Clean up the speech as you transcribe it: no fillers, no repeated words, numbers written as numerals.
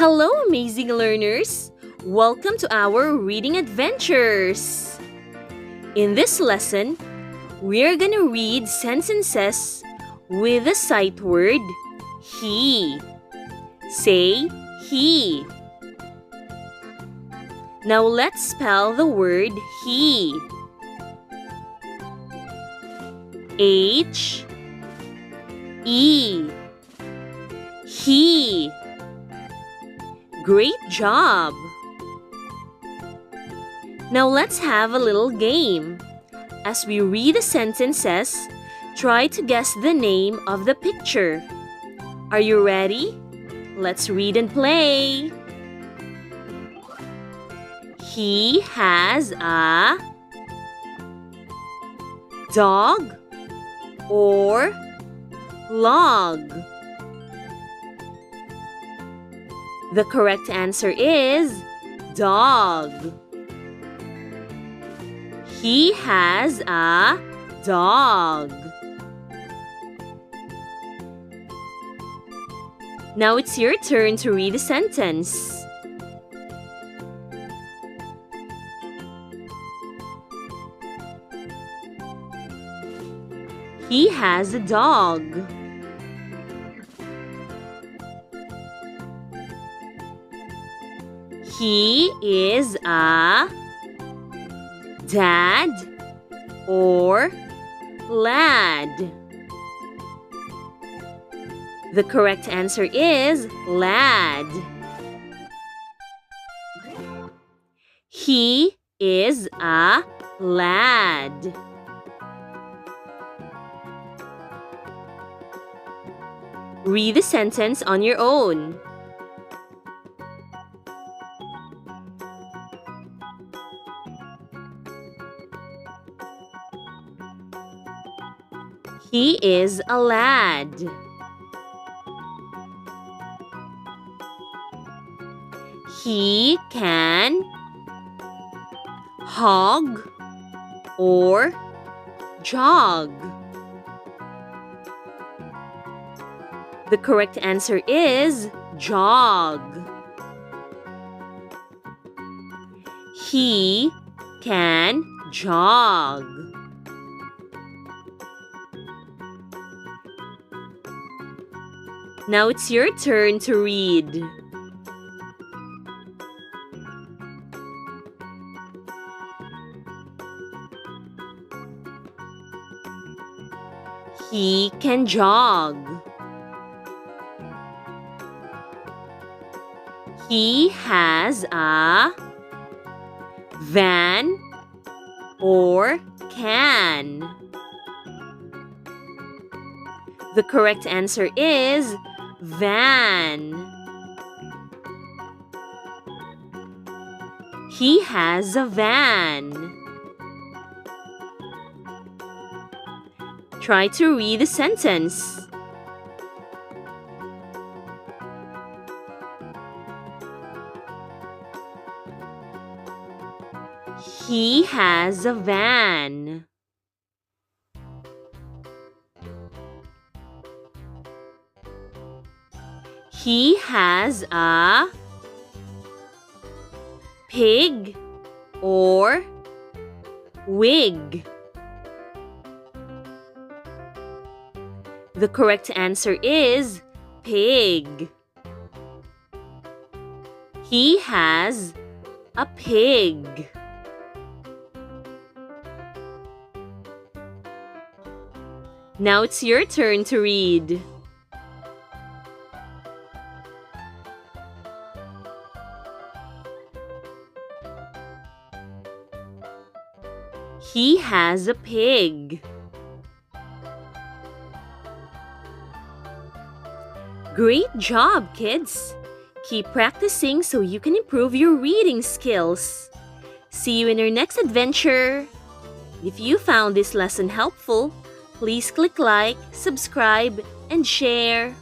Hello, amazing learners! Welcome to our reading adventures! In this lesson, we're gonna read sentences with the sight word he. Say he. Now let's spell the word he. H E He. Great job! Now let's have a little game. As we read the sentences, try to guess the name of the picture. Are you ready? Let's read and play. He has a dog or log. The correct answer is dog. He has a dog. Now it's your turn to read the sentence. He has a dog. He is a dad or lad. The correct answer is lad. He is a lad. Read the sentence on your own. He is a lad. He can hog or jog. The correct answer is jog. He can jog. Now it's your turn to read. He can jog. He has a van or can. The correct answer is van. He has a van. Try to read the sentence. He has a van. He has a pig or wig. The correct answer is pig. He has a pig. Now it's your turn to read. He has a pig. Great job, kids! Keep practicing so you can improve your reading skills. See you in our next adventure! If you found this lesson helpful, please click like, subscribe, and share.